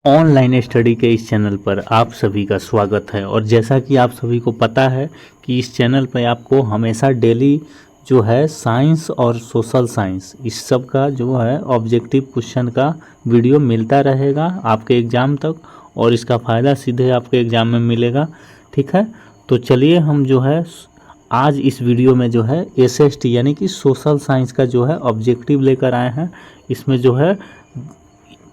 Online study के इस channel पर आप सभी का स्वागत है। और जैसा कि आप सभी को पता है कि इस चैनल पर आपको हमेशा डेली जो है साइंस और सोशल साइंस इस सब का जो है ऑब्जेक्टिव क्वेश्चन का वीडियो मिलता रहेगा आपके एग्ज़ाम तक, और इसका फ़ायदा सीधे आपके एग्ज़ाम में मिलेगा। ठीक है, तो चलिए हम जो है आज इस वीडियो में जो है एसएसटी यानी कि सोशल साइंस का जो है ऑब्जेक्टिव लेकर आए हैं। इसमें जो है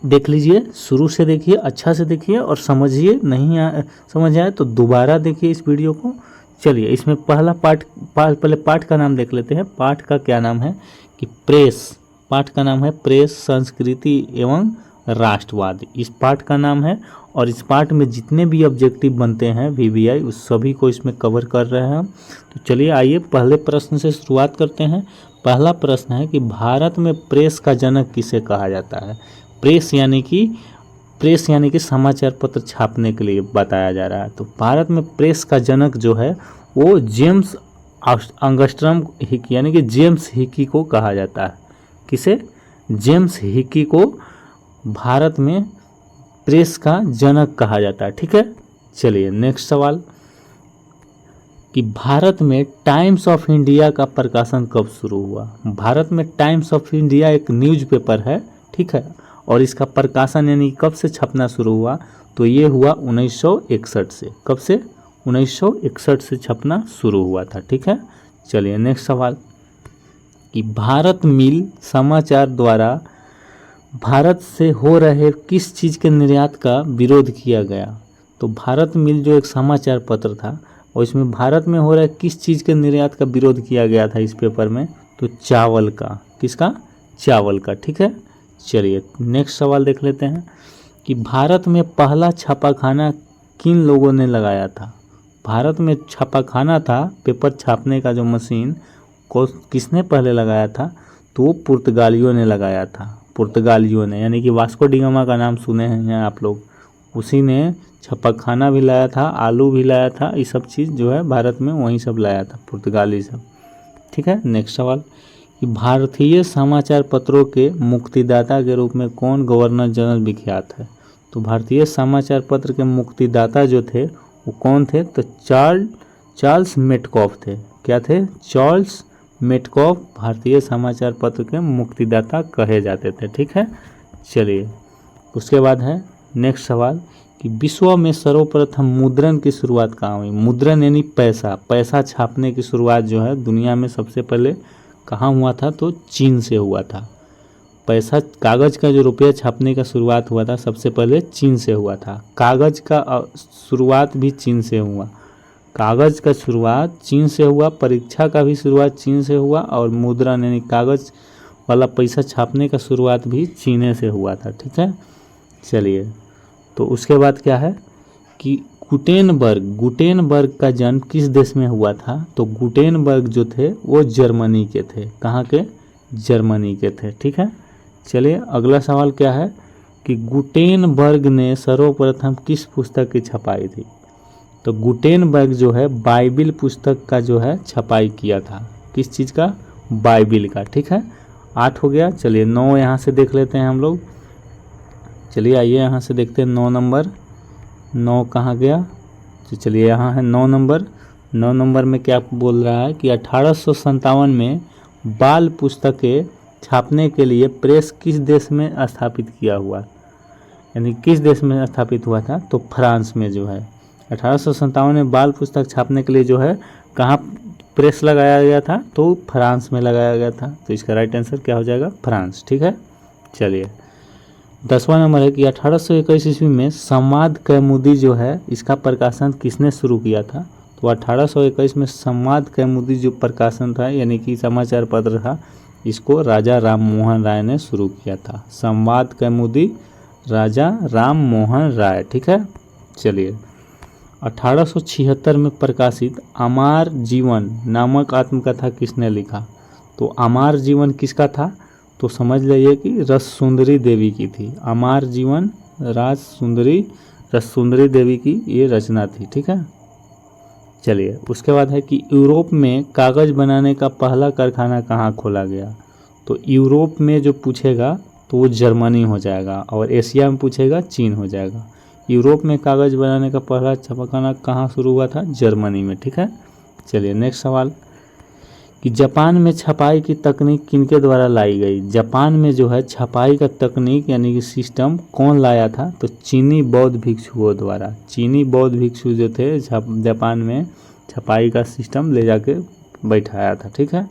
देख लीजिए, शुरू से देखिए, अच्छा से देखिए और समझिए। नहीं समझ आए तो दोबारा देखिए इस वीडियो को। चलिए इसमें पहला पहले पाठ का नाम देख लेते हैं। पाठ का क्या नाम है कि प्रेस। पाठ का नाम है प्रेस, संस्कृति एवं राष्ट्रवाद, इस पाठ का नाम है। और इस पाठ में जितने भी ऑब्जेक्टिव बनते हैं वीवीआई उस सभी को इसमें कवर कर रहे हैं हम। तो चलिए आइए पहले प्रश्न से शुरुआत करते हैं। पहला प्रश्न है कि भारत में प्रेस का जनक किसे कहा जाता है। प्रेस यानी कि समाचार पत्र छापने के लिए बताया जा रहा है। तो भारत में प्रेस का जनक जो है वो जेम्स एंगस्ट्रॉम हिकी यानी कि जेम्स हिकी को कहा जाता है। किसे? जेम्स हिकी को भारत में प्रेस का जनक कहा जाता है। ठीक है, चलिए नेक्स्ट सवाल कि भारत में टाइम्स ऑफ इंडिया का प्रकाशन कब शुरू हुआ। भारत में टाइम्स ऑफ इंडिया एक न्यूज़पेपर है, ठीक है, और इसका प्रकाशन यानी कब से छपना शुरू हुआ, तो ये हुआ 1961 से। कब से? 1961 से छपना शुरू हुआ था। ठीक है, चलिए नेक्स्ट सवाल कि भारत मिल समाचार द्वारा भारत से हो रहे किस चीज़ के निर्यात का विरोध किया गया। तो भारत मिल जो एक समाचार पत्र था और इसमें भारत में हो रहे किस चीज़ के निर्यात का विरोध किया गया था इस पेपर में, तो चावल का। किसका? चावल का। ठीक है, चलिए नेक्स्ट सवाल देख लेते हैं कि भारत में पहला छापाखाना किन लोगों ने लगाया था। भारत में छापाखाना था, पेपर छापने का जो मशीन को किसने पहले लगाया था, तो वो पुर्तगालियों ने लगाया था। पुर्तगालियों ने यानी कि वास्को डी गामा का नाम सुने हैं आप लोग, उसी ने छापाखाना भी लाया था, आलू भी लाया था, ये सब चीज़ जो है भारत में वहीं सब लाया था, पुर्तगाली सब। ठीक है, नेक्स्ट सवाल कि भारतीय समाचार पत्रों के मुक्तिदाता के रूप में कौन गवर्नर जनरल विख्यात है। तो भारतीय समाचार पत्र के मुक्तिदाता जो थे वो कौन थे, तो चार्ल्स मेटकॉफ थे। क्या थे? चार्ल्स मेटकॉफ भारतीय समाचार पत्र के मुक्तिदाता कहे जाते थे। ठीक है, चलिए उसके बाद है नेक्स्ट सवाल कि विश्व में सर्वप्रथम मुद्रण की शुरुआत कहाँ हुई। मुद्रण यानी पैसा छापने की शुरुआत जो है दुनिया में सबसे पहले कहाँ हुआ था, तो चीन से हुआ था। पैसा, कागज़ का जो रुपया छापने का शुरुआत हुआ था सबसे पहले चीन से हुआ था। कागज़ का शुरुआत भी चीन से हुआ। कागज़ का शुरुआत चीन से हुआ, परीक्षा का भी शुरुआत चीन से हुआ, और मुद्रण यानी कागज़ वाला पैसा छापने का शुरुआत भी चीन से हुआ था। ठीक है, चलिए तो उसके बाद क्या है कि गुटेनबर्ग का जन्म किस देश में हुआ था। तो गुटेनबर्ग जो थे वो जर्मनी के थे। कहाँ के? जर्मनी के थे। ठीक है, चलिए अगला सवाल क्या है कि गुटेनबर्ग ने सर्वप्रथम किस पुस्तक की छपाई थी। तो गुटेनबर्ग जो है बाइबिल पुस्तक का जो है छपाई किया था। किस चीज़ का? बाइबिल का। ठीक है, 8 हो गया। चलिए 9 यहाँ से देख लेते हैं हम लोग। चलिए आइए यहाँ से देखते हैं 9 नंबर। 9 कहाँ गया, तो चलिए यहाँ है 9 नंबर। 9 नंबर में क्या बोल रहा है कि 1857 में बाल पुस्तकें छापने के लिए प्रेस किस देश में स्थापित किया हुआ, यानी किस देश में स्थापित हुआ था, तो फ्रांस में जो है 1857 में बाल पुस्तक छापने के लिए जो है कहाँ प्रेस लगाया गया था, तो फ्रांस में लगाया गया था। तो इसका राइट आंसर क्या हो जाएगा? फ्रांस। ठीक है, चलिए 10वां नंबर है कि 1821 ईस्वी में संवाद कौमुदी जो है इसका प्रकाशन किसने शुरू किया था। तो 1821 में संवाद कौमुदी जो प्रकाशन था यानी कि समाचार पत्र था, इसको राजा राम मोहन राय ने शुरू किया था। संवाद कौमुदी राजा राम मोहन राय। ठीक है, चलिए 1876 में प्रकाशित अमर जीवन नामक आत्मकथा किसने लिखा। तो अमर जीवन किसका था, तो समझ लीजिए कि रससुंदरी देवी की थी। अमर जीवन रससुंदरी देवी की ये रचना थी। ठीक है, चलिए उसके बाद है कि यूरोप में कागज़ बनाने का पहला कारखाना कहाँ खोला गया। तो यूरोप में जो पूछेगा तो वो जर्मनी हो जाएगा, और एशिया में पूछेगा चीन हो जाएगा। यूरोप में कागज़ बनाने का पहला छपाखाना कहाँ शुरू हुआ था? जर्मनी में। ठीक है, चलिए नेक्स्ट सवाल कि जापान में छपाई की तकनीक किनके द्वारा लाई गई? जापान में जो है छपाई का तकनीक यानी कि सिस्टम कौन लाया था? तो चीनी बौद्ध भिक्षुओं द्वारा। चीनी बौद्ध भिक्षु जो थे जापान में छपाई का सिस्टम ले जाके बैठाया था। ठीक है,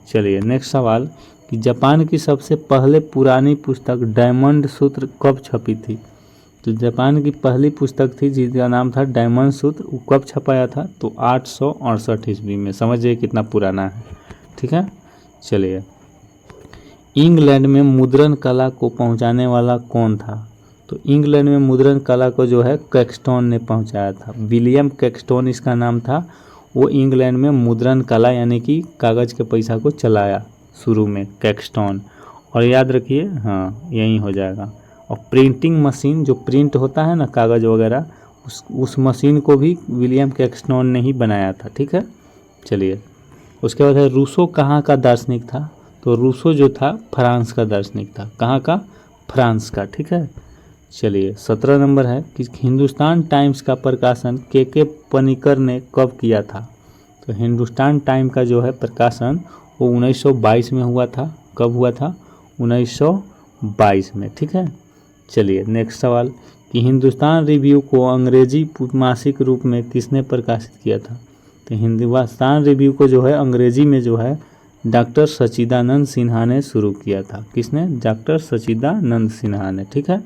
चलिए नेक्स्ट सवाल कि जापान की सबसे पहले पुरानी पुस्तक डायमंड सूत्र कब छपी थी? तो जापान की पहली पुस्तक थी जिसका नाम था डायमंड सूत्र, वो कब छपाया था? तो 868 ईस्वी में। समझिए कितना पुराना है। ठीक है, चलिए इंग्लैंड में मुद्रण कला को पहुंचाने वाला कौन था? तो इंग्लैंड में मुद्रण कला को जो है कैक्सटन ने पहुंचाया था। विलियम कैक्सटन इसका नाम था। वो इंग्लैंड में मुद्रण कला यानी कि कागज़ के पैसा को चलाया शुरू में, कैक्सटन। और याद रखिए, हाँ यही हो जाएगा। और प्रिंटिंग मशीन जो प्रिंट होता है ना कागज़ वगैरह, उस मशीन को भी विलियम कैक्सटन ने ही बनाया था। ठीक है, चलिए उसके बाद है रूसो कहाँ का दार्शनिक था? तो रूसो जो था फ्रांस का दार्शनिक था। कहाँ का? फ्रांस का। ठीक है, चलिए 17 नंबर है कि हिंदुस्तान टाइम्स का प्रकाशन के पनिकर ने कब किया था? तो हिंदुस्तान टाइम का जो है प्रकाशन वो 1922 में हुआ था। कब हुआ था? 1922 में। ठीक है, चलिए नेक्स्ट सवाल कि हिंदुस्तान रिव्यू को अंग्रेजी मासिक रूप में किसने प्रकाशित किया था? तो हिंदुस्तान रिव्यू को जो है अंग्रेजी में जो है डॉक्टर सच्चिदानंद सिन्हा ने शुरू किया था। किसने? डॉक्टर सच्चिदानंद सिन्हा ने। ठीक है,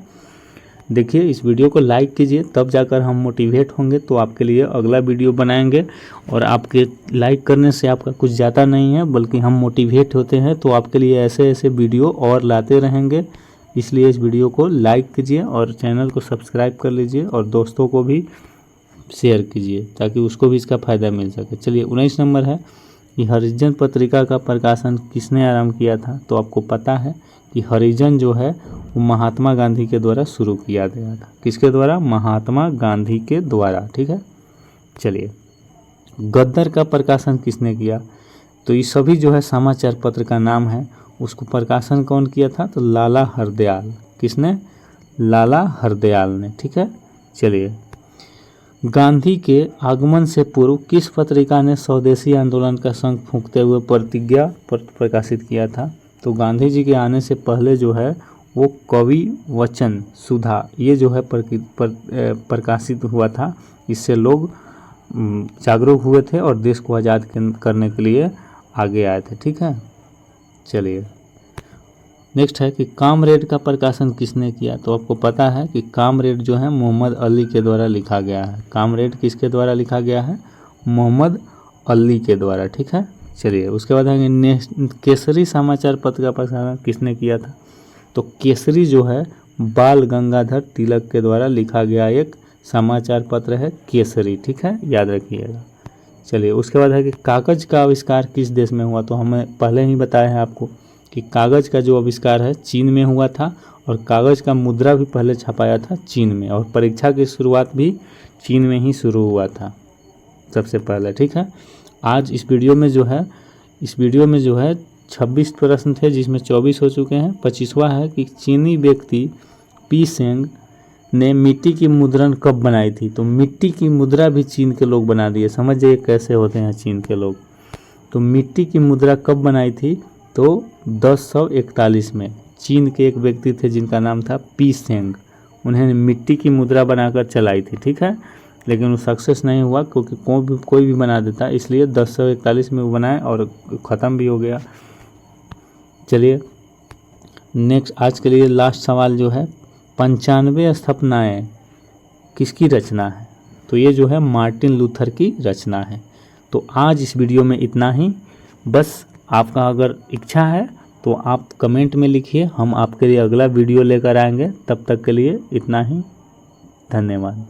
देखिए इस वीडियो को लाइक कीजिए, तब जाकर हम मोटिवेट होंगे तो आपके लिए अगला वीडियो बनाएंगे। और आपके लाइक करने से आपका कुछ ज़्यादा नहीं है, बल्कि हम मोटिवेट होते हैं तो आपके लिए ऐसे ऐसे वीडियो और लाते रहेंगे। इसलिए इस वीडियो को लाइक कीजिए और चैनल को सब्सक्राइब कर लीजिए और दोस्तों को भी शेयर कीजिए ताकि उसको भी इसका फ़ायदा मिल सके। चलिए 19 नंबर है कि हरिजन पत्रिका का प्रकाशन किसने आरंभ किया था? तो आपको पता है कि हरिजन जो है वो महात्मा गांधी के द्वारा शुरू किया गया था। किसके द्वारा? महात्मा गांधी के द्वारा। ठीक है, चलिए गद्दर का प्रकाशन किसने किया? तो ये सभी जो है समाचार पत्र का नाम है, उसको प्रकाशन कौन किया था? तो लाला हरदयाल। किसने? लाला हरदयाल ने। ठीक है, चलिए गांधी के आगमन से पूर्व किस पत्रिका ने स्वदेशी आंदोलन का शंख फूंकते हुए प्रतिज्ञा पत्र प्रकाशित किया था? तो गांधी जी के आने से पहले जो है वो कवि वचन सुधा ये जो है प्रकाशित हुआ था। इससे लोग जागरूक हुए थे और देश को आज़ाद करने के लिए आगे आए थे। ठीक है, चलिए नेक्स्ट है कि कामरेड का प्रकाशन किसने किया? तो आपको पता है कि कामरेड जो है मोहम्मद अली के द्वारा लिखा गया है। कामरेड किसके द्वारा लिखा गया है? मोहम्मद अली के द्वारा। ठीक है, चलिए उसके बाद है केसरी समाचार पत्र का प्रकाशन किसने किया था? तो केसरी जो है बाल गंगाधर तिलक के द्वारा लिखा गया एक समाचार पत्र है केसरी। ठीक है, याद रखिएगा। चलिए उसके बाद है कि कागज़ का आविष्कार किस देश में हुआ? तो हमें पहले ही बताया है आपको कि कागज़ का जो आविष्कार है चीन में हुआ था, और कागज़ का मुद्रा भी पहले छपाया था चीन में, और परीक्षा की शुरुआत भी चीन में ही शुरू हुआ था सबसे पहले। ठीक है, आज इस वीडियो में जो है 26 प्रश्न थे जिसमें 24 हो चुके हैं। 25वां है कि चीनी व्यक्ति पी सेंग ने मिट्टी की मुद्रण कब बनाई थी? तो मिट्टी की मुद्रा भी चीन के लोग बना दिए। समझ जाइए कैसे होते हैं चीन के लोग। तो मिट्टी की मुद्रा कब बनाई थी? तो 1041 में चीन के एक व्यक्ति थे जिनका नाम था पी सेंग। उन्होंने मिट्टी की मुद्रा बनाकर चलाई थी। ठीक है, लेकिन वो सक्सेस नहीं हुआ क्योंकि कोई भी बना देता, इसलिए 1041 में वो बनाए और ख़त्म भी हो गया। चलिए नेक्स्ट आज के लिए लास्ट सवाल जो है 95 स्थापनाएँ किसकी रचना है? तो ये जो है मार्टिन लूथर की रचना है। तो आज इस वीडियो में इतना ही। बस आपका अगर इच्छा है तो आप कमेंट में लिखिए, हम आपके लिए अगला वीडियो लेकर आएंगे। तब तक के लिए इतना ही, धन्यवाद।